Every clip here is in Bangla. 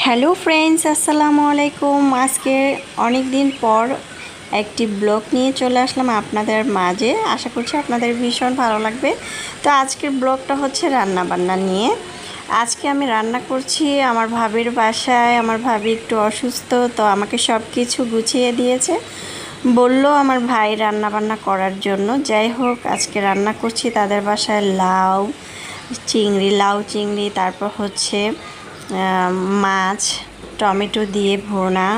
হ্যালো ফ্রেন্ডস, আসসালামু আলাইকুম। আজকে অনেক দিন পর একটি ব্লগ নিয়ে চলে আসলাম আপনাদের মাঝে। আশা করছি আপনাদের ভীষণ ভালো লাগবে। তো আজকের ব্লগটা হচ্ছে রান্না বান্না নিয়ে। আজকে আমি রান্না করছি আমার ভাবির বাসায়। আমার ভাবি একটু অসুস্থ, তো আমাকে সব কিছু গুছিয়ে দিয়েছে, বলল আমার ভাই রান্না বান্না করার জন্য। যাই হোক, আজকে রান্না করছি তাদের বাসায় লাউ চিংড়ি, তারপর হচ্ছে মাছ টমেটো দিয়ে ভোনা,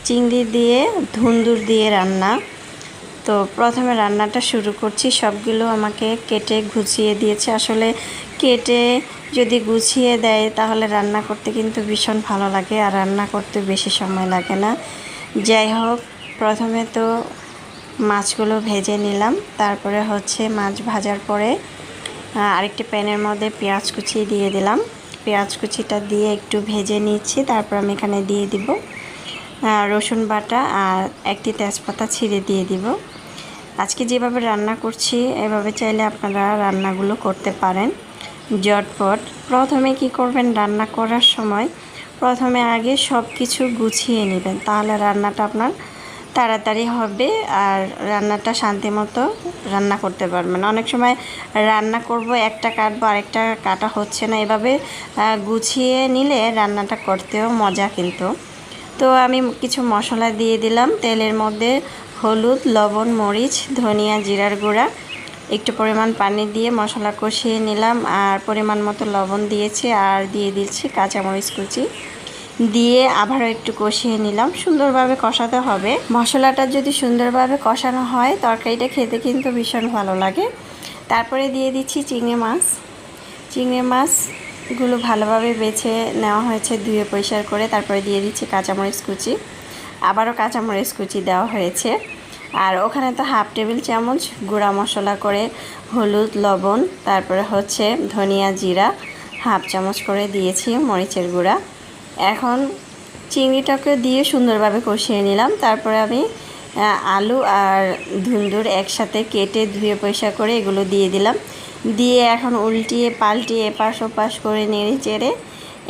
চিংড়ি দিয়ে ধুন্দুর দিয়ে রান্না। তো প্রথমে রান্নাটা শুরু করছি। সবগুলো আমাকে কেটে গুছিয়ে দিয়েছে। আসলে কেটে যদি গুছিয়ে দেয় তাহলে রান্না করতে কিন্তু ভীষণ ভালো লাগে, আর রান্না করতে বেশি সময় লাগে না। যাই হোক, প্রথমে তো মাছগুলো ভেজে নিলাম। তারপরে হচ্ছে মাছ ভাজার পরে আরেকটি প্যানের মধ্যে পেঁয়াজ কুচি দিয়ে দিলাম। পেঁয়াজ কুচিটা দিয়ে একটু ভেজে নিচ্ছি। তারপর আমি এখানে দিয়ে দিব রসুন বাটা আর একটি তেজপাতা ছিঁড়ে দিয়ে দিব। আজকে যেভাবে রান্না করছি এভাবে চাইলে আপনারা রান্নাগুলো করতে পারেন ঝটপট। প্রথমে কি করবেন, রান্না করার সময় প্রথমে আগে সব কিছু গুছিয়ে নেবেন, তাহলে রান্নাটা আপনার তাড়াতাড়ি হবে আর রান্নাটা শান্তি মতো রান্না করতে পারবেন। অনেক সময় রান্না করব, একটা কাটবো আরেকটা কাটা হচ্ছে না। এভাবে গুছিয়ে নিলে রান্নাটা করতেও মজা কিন্তু। তো আমি কিছু মশলা দিয়ে দিলাম তেলের মধ্যে, হলুদ, লবণ, মরিচ, ধনিয়া, জিরার গুঁড়া, একটু পরিমাণ পানি দিয়ে মশলা কষিয়ে নিলাম। আর পরিমাণ মতো লবণ দিয়েছি, আর দিয়ে দিচ্ছি কাঁচামরিচ কুচি দিয়ে আবারও একটু কষিয়ে নিলাম। সুন্দরভাবে কষাতে হবে। মশলাটা যদি সুন্দরভাবে কষানো হয় তরকারিটা খেতে কিন্তু ভীষণ ভালো লাগে। তারপরে দিয়ে দিচ্ছি চিংড়ি মাছগুলো ভালোভাবে বেছে নেওয়া হয়েছে, ধুয়ে পরিষ্কার করে। তারপরে দিয়ে দিচ্ছি কাঁচামরিচ কুচি, আবারও কাঁচামরিচ কুচি দেওয়া হয়েছে। আর ওখানে তো হাফ টেবিল চামচ গুঁড়া মশলা করে হলুদ, লবণ, তারপরে হচ্ছে ধনিয়া, জিরা হাফ চামচ করে দিয়েছি, মরিচের গুঁড়া। এখন চিংড়িটাকে দিয়ে সুন্দরভাবে কষিয়ে নিলাম। তারপরে আমি আলু আর ধুন্দুর একসাথে কেটে ধুয়ে পরিষ্কার করে এগুলো দিয়ে দিলাম। দিয়ে এখন উল্টিয়ে পাল্টিয়ে এপাশ ওপাশ করে নেড়ে চেড়ে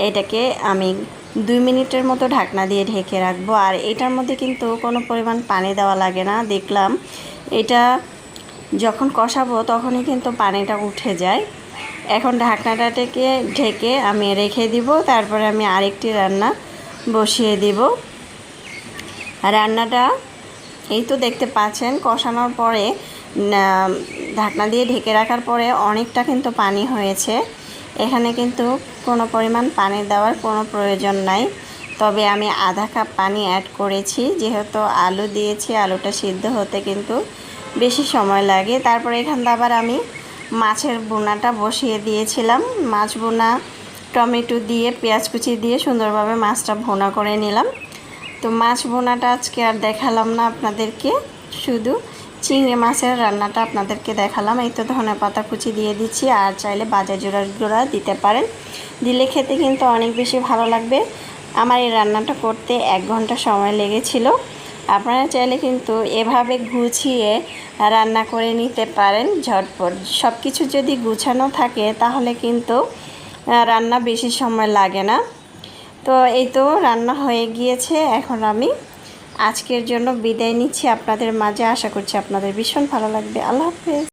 এটাকে আমি 2 মিনিটের মতো ঢাকনা দিয়ে ঢেকে রাখবো। আর এটার মধ্যে কিন্তু কোনো পরিমাণ পানি দেওয়া লাগে না। দেখলাম এটা যখন কষাবো তখনই কিন্তু পানিটা উঠে যায়। এখন ঢাকনাটাকে ঢেকে আমি রেখে দিব। তারপরে আমি আরেকটি রান্না বসিয়ে দিব। রান্নাটা এই তো দেখতে পাচ্ছেন, কষানোর পরে ঢাকনা দিয়ে ঢেকে রাখার পরে অনেকটা কিন্তু পানি হয়েছে। এখানে কিন্তু কোনো পরিমাণ পানি দেওয়ার কোনো প্রয়োজন নাই, তবে আমি আধা কাপ পানি অ্যাড করেছি, যেহেতু আলু দিয়েছি। আলুটা সিদ্ধ হতে কিন্তু বেশি সময় লাগে। তারপরে এখানে আবার আমি মাছের বোনাটা বসিয়ে দিয়েছিলাম। মাছ বোনা টমেটো দিয়ে পেঁয়াজ কুচি দিয়ে সুন্দরভাবে মাছটা ভোনা করে নিলাম। তো মাছ বোনাটা আজকে আর দেখালাম না আপনাদেরকে, শুধু চিংড়ি মাছের রান্নাটা আপনাদেরকে দেখালাম। এই তো ধনেপাতা কুচি দিয়ে দিচ্ছি, আর চাইলে ভাজা জিরার গুঁড়া দিতে পারেন, দিলে খেতে কিন্তু অনেক বেশি ভালো লাগবে। আমার এই রান্নাটা করতে 1 ঘন্টা সময় লেগেছিল। আপনারা চাইলে কিন্তু এভাবে গুছিয়ে রান্না করে নিতে পারেন ঝটপট। সব কিছু যদি গুছানো থাকে তাহলে কিন্তু রান্না বেশি সময় লাগে না। তো এই তো রান্না হয়ে গিয়েছে। এখন আমি আজকের জন্য বিদায় নিচ্ছি আপনাদের মাঝে। আশা করছি আপনাদের ভীষণ ভালো লাগবে। আল্লাহ হাফেজ।